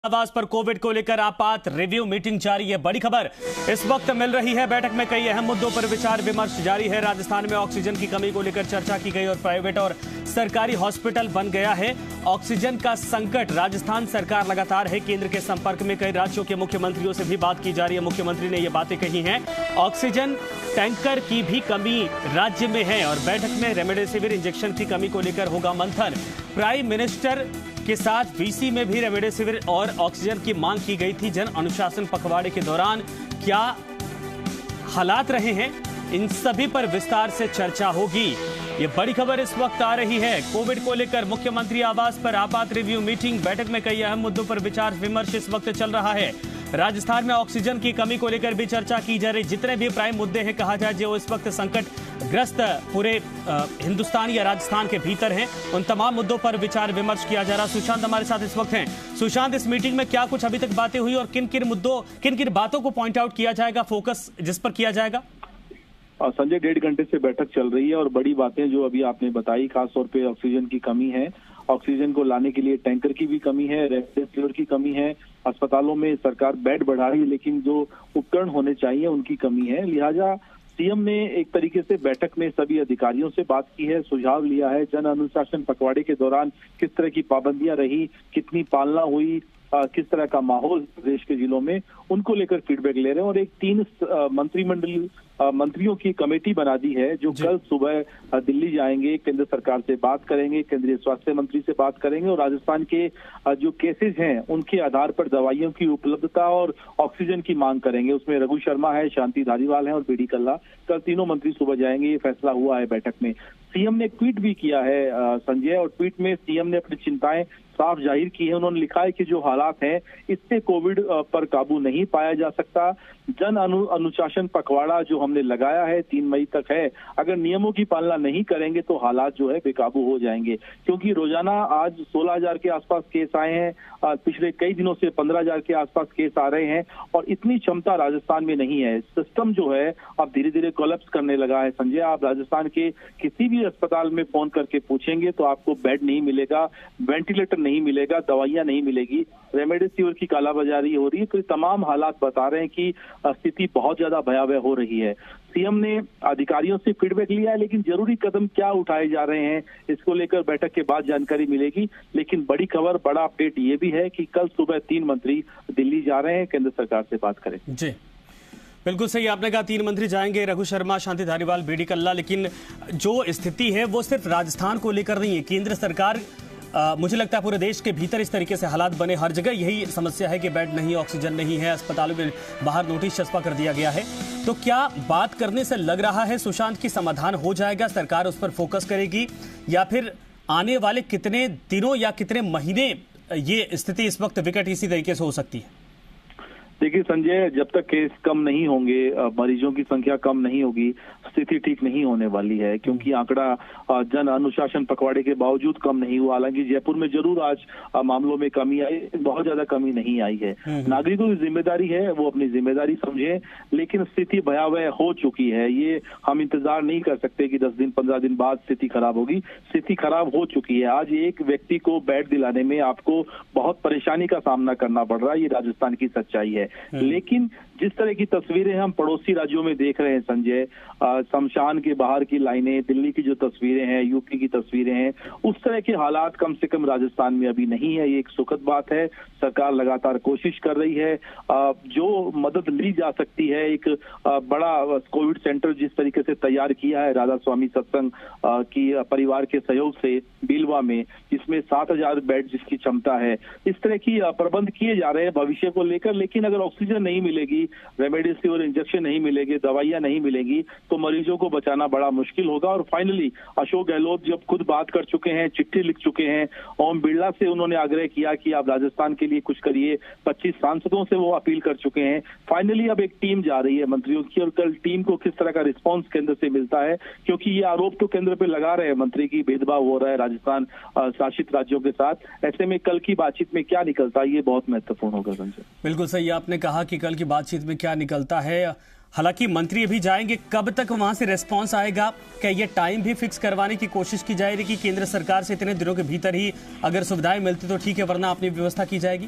आवास पर कोविड को लेकर आपात रिव्यू मीटिंग जारी है। बड़ी खबर इस वक्त मिल रही है। बैठक में कई अहम मुद्दों पर विचार विमर्श जारी है। राजस्थान में ऑक्सीजन की कमी को लेकर चर्चा की गई और प्राइवेट और सरकारी हॉस्पिटल बन गया है ऑक्सीजन का संकट। राजस्थान सरकार लगातार है केंद्र के संपर्क में। कई राज्यों के मुख्यमंत्रियों से भी बात की जा रही है। मुख्यमंत्री ने ये बातें कही हैं। ऑक्सीजन टैंकर की भी कमी राज्य में है और बैठक में रेमडेसिविर इंजेक्शन की कमी को लेकर होगा मंथन। प्राइम मिनिस्टर के साथ वीसी में भी रेमडेसिविर और ऑक्सीजन की मांग की गई थी। जन अनुशासन पखवाड़े के दौरान क्या हालात रहे हैं, इन सभी पर विस्तार से चर्चा होगी। ये बड़ी खबर इस वक्त आ रही है। कोविड को लेकर मुख्यमंत्री आवास पर आपात रिव्यू मीटिंग। बैठक में कई अहम मुद्दों पर विचार विमर्श इस वक्त चल रहा है। राजस्थान में ऑक्सीजन की कमी को लेकर भी चर्चा की जा रही। जितने भी प्राइम मुद्दे हैं कहा जाए जो इस वक्त संकट ग्रस्त पूरे हिंदुस्तान या राजस्थान के भीतर हैं, उन तमाम मुद्दों पर विचार विमर्श किया जा रहा। सुशांत हमारे साथ इस वक्त हैं। सुशांत, इस मीटिंग में क्या कुछ अभी तक बातें हुई और किन किन बातों को पॉइंट आउट किया जाएगा, फोकस जिस पर किया जाएगा? संजय, 1.5 घंटे से बैठक चल रही है और बड़ी बातें जो अभी आपने बताई, खासतौर पे ऑक्सीजन की कमी है। ऑक्सीजन को लाने के लिए टैंकर की भी कमी है, रेमडेसिविर की कमी है। अस्पतालों में सरकार बेड बढ़ा रही है लेकिन जो उपकरण होने चाहिए उनकी कमी है। लिहाजा सीएम ने एक तरीके से बैठक में सभी अधिकारियों से बात की है, सुझाव लिया है। जन अनुशासन पखवाड़े के दौरान किस तरह की पाबंदियां रही, कितनी पालना हुई, किस तरह का माहौल प्रदेश के जिलों में, उनको लेकर फीडबैक ले रहे हैं। और एक 3 मंत्रिमंडल मंत्रियों की कमेटी बना दी है जो कल सुबह दिल्ली जाएंगे, केंद्र सरकार से बात करेंगे, केंद्रीय स्वास्थ्य मंत्री से बात करेंगे और राजस्थान के जो केसेस हैं उनके आधार पर दवाइयों की उपलब्धता और ऑक्सीजन की मांग करेंगे। उसमें रघु शर्मा है, शांति धारीवाल है और बीडी कल्ला। कल तीनों मंत्री सुबह जाएंगे, ये फैसला हुआ है बैठक में। सीएम ने ट्वीट भी किया है संजय, और ट्वीट में सीएम ने अपनी चिंताएं साफ जाहिर की है। उन्होंने लिखा है कि जो हालात हैं इससे कोविड पर काबू नहीं पाया जा सकता। जन अनुशासन पखवाड़ा जो हमने लगाया है 3 मई तक है, अगर नियमों की पालना नहीं करेंगे तो हालात जो है बेकाबू हो जाएंगे। क्योंकि रोजाना आज 16,000 के आसपास केस आए हैं, पिछले कई दिनों से 15,000 के आसपास केस आ रहे हैं और इतनी क्षमता राजस्थान में नहीं है। सिस्टम जो है अब धीरे धीरे कोलैप्स करने लगा है। संजय, आप राजस्थान के किसी भी अस्पताल में फोन करके पूछेंगे तो आपको बेड नहीं मिलेगा, वेंटिलेटर नहीं मिलेगा, दवाइयां नहीं मिलेगी, रेमडेसिविर की कालाबाजारी हो रही है। तो ये तमाम हालात बता रहे हैं कि स्थिति बहुत ज्यादा भयावह हो रही है। सीएम ने अधिकारियों से फीडबैक लिया है लेकिन जरूरी कदम क्या उठाए जा रहे हैं इसको लेकर बैठक के बाद जानकारी मिलेगी। लेकिन बड़ी खबर, बड़ा अपडेट ये भी है कि कल सुबह 3 मंत्री दिल्ली जा रहे हैं, केंद्र सरकार से बात करें। जी बिल्कुल सही आपने कहा, 3 मंत्री जाएंगे, रघु शर्मा, शांति धारीवाल, बीडी कल्ला। लेकिन जो स्थिति है वो सिर्फ राजस्थान को लेकर नहीं है। केंद्र सरकार मुझे लगता है पूरे देश के भीतर इस तरीके से हालात बने, हर जगह यही समस्या है कि बेड नहीं, ऑक्सीजन नहीं है, अस्पतालों में बाहर नोटिस चस्पा कर दिया गया है। तो क्या बात करने से लग रहा है सुशांत की समाधान हो जाएगा, सरकार उस पर फोकस करेगी, या फिर आने वाले कितने दिनों या कितने महीने ये स्थिति इस वक्त विकट इसी तरीके से हो सकती है? देखिए संजय, जब तक केस कम नहीं होंगे, मरीजों की संख्या कम नहीं होगी, स्थिति ठीक नहीं होने वाली है। क्योंकि आंकड़ा जन अनुशासन पखवाड़े के बावजूद कम नहीं हुआ। हालांकि जयपुर में जरूर आज मामलों में कमी आई, बहुत ज्यादा कमी नहीं आई है। नागरिकों की जिम्मेदारी है, वो अपनी जिम्मेदारी समझे, लेकिन स्थिति भयावह हो चुकी है। ये हम इंतजार नहीं कर सकते कि 10 दिन 15 दिन बाद स्थिति खराब होगी। स्थिति खराब हो चुकी है। आज एक व्यक्ति को बेड दिलाने में आपको बहुत परेशानी का सामना करना पड़ रहा है। ये राजस्थान की सच्चाई है। लेकिन जिस तरह की तस्वीरें हम पड़ोसी राज्यों में देख रहे हैं संजय, शमशान के बाहर की लाइनें, दिल्ली की जो तस्वीरें हैं, यूपी की तस्वीरें हैं, उस तरह के हालात कम से कम राजस्थान में अभी नहीं है। ये एक सुखद बात है। सरकार लगातार कोशिश कर रही है। जो मदद ली जा सकती है, एक बड़ा कोविड सेंटर जिस तरीके से तैयार किया है राधा स्वामी सत्संग की परिवार के सहयोग से बीलवा में, जिसमें 7,000 बेड जिसकी क्षमता है, इस तरह की प्रबंध किए जा रहे हैं भविष्य को लेकर। लेकिन अगर ऑक्सीजन नहीं मिलेगी, रेमडेसिविर इंजेक्शन नहीं मिलेगी, दवाइयां नहीं मिलेगी तो मरीजों को बचाना बड़ा मुश्किल होगा। और फाइनली अशोक गहलोत जब खुद बात कर चुके हैं, चिट्ठी लिख चुके हैं, ओम बिरला से उन्होंने आग्रह किया कि आप राजस्थान के लिए कुछ करिए, 25 सांसदों से वो अपील कर चुके हैं। फाइनली अब एक टीम जा रही है मंत्रियों की, और कल टीम को किस तरह का रिस्पॉन्स केंद्र से मिलता है, क्योंकि ये आरोप तो केंद्र पे लगा रहे हैं मंत्री की भेदभाव हो रहा है राजस्थान शासित राज्यों के साथ। ऐसे में कल की बातचीत में क्या निकलता है ये बहुत महत्वपूर्ण होगा संजय। बिल्कुल सही आपने कहा कि कल की बातचीत में क्या निकलता है। हालांकि मंत्री अभी जाएंगे, कब तक वहां से रिस्पांस आएगा? क्या ये टाइम भी फिक्स करवाने की कोशिश की जाएगी कि केंद्र सरकार से इतने दिनों के भीतर ही अगर सुविधाएं मिलती तो ठीक है, वरना अपनी व्यवस्था की जाएगी?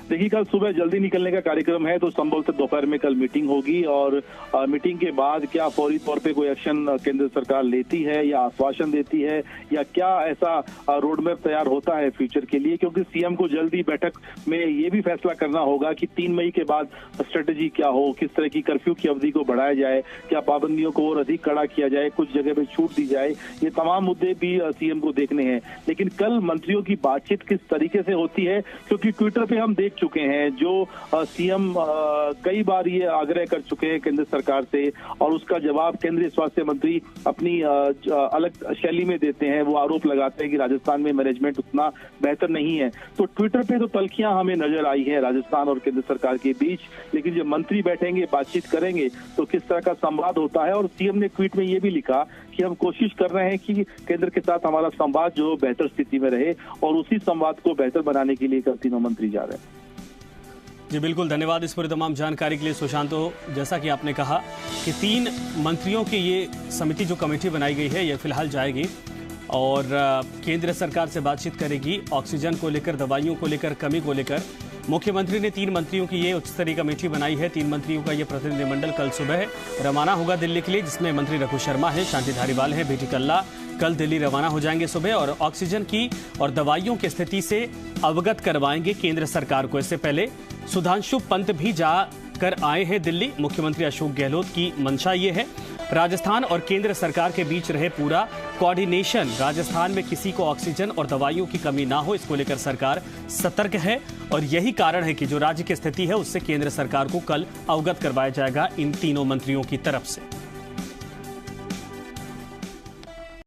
देखिए, कल सुबह जल्दी निकलने का कार्यक्रम है, तो संभवतः दोपहर में कल मीटिंग होगी और मीटिंग के बाद क्या फौरी तौर पे कोई एक्शन केंद्र सरकार लेती है या आश्वासन देती है या क्या ऐसा रोडमैप तैयार होता है फ्यूचर के लिए, क्योंकि सीएम को जल्दी बैठक में ये भी फैसला करना होगा कि 3 मई के बाद स्ट्रेटेजी क्या हो, किस तरह की कर्फ्यू की अवधि को बढ़ाया जाए, क्या पाबंदियों को और अधिक कड़ा किया जाए, कुछ जगह पे छूट दी जाए। ये तमाम मुद्दे भी सीएम को देखने हैं। लेकिन कल मंत्रियों की बातचीत किस तरीके से होती है, क्योंकि ट्विटर पे हम देख चुके हैं जो सीएम कई बार ये आग्रह कर चुके हैं केंद्र सरकार से और उसका जवाब केंद्रीय स्वास्थ्य मंत्री अपनी अलग शैली में देते हैं। वो आरोप लगाते हैं कि राजस्थान में मैनेजमेंट उतना बेहतर नहीं है। तो ट्विटर पे तो तल्खियां हमें नजर आई है राजस्थान और केंद्र सरकार के बीच, लेकिन जब मंत्री बैठेंगे बातचीत करेंगे तो किस तरह का संवाद होता है। और सीएम ने ट्वीट में ये भी लिखा कि हम कोशिश कर रहे हैं कि केंद्र के साथ हमारा संवाद जो बेहतर स्थिति में रहे और उसी संवाद को बेहतर बनाने के लिए कल तीनों मंत्री जा रहे हैं। जी बिल्कुल, धन्यवाद इस पूरी तमाम जानकारी के लिए सुशांतो। जैसा कि आपने कहा कि 3 मंत्रियों की ये समिति जो कमेटी बनाई गई है ये फिलहाल जाएगी और केंद्र सरकार से बातचीत करेगी ऑक्सीजन को लेकर, दवाइयों को लेकर, कमी को लेकर। मुख्यमंत्री ने 3 मंत्रियों की ये उच्च स्तरीय कमेटी बनाई है। 3 मंत्रियों का ये प्रतिनिधिमंडल कल सुबह रवाना होगा दिल्ली के लिए, जिसमें मंत्री रघु शर्मा है, शांति धारीवाल है, बीटी कल्ला कल दिल्ली रवाना हो जाएंगे सुबह और ऑक्सीजन की और दवाइयों की स्थिति से अवगत करवाएंगे केंद्र सरकार को। इससे पहले सुधांशु पंत भी जाकर आए हैं दिल्ली। मुख्यमंत्री अशोक गहलोत की मंशा ये है राजस्थान और केंद्र सरकार के बीच रहे पूरा कोऑर्डिनेशन। राजस्थान में किसी को ऑक्सीजन और दवाइयों की कमी ना हो, इसको लेकर सरकार सतर्क है और यही कारण है कि जो राज्य की स्थिति है उससे केंद्र सरकार को कल अवगत करवाया जाएगा इन तीनों मंत्रियों की तरफ से।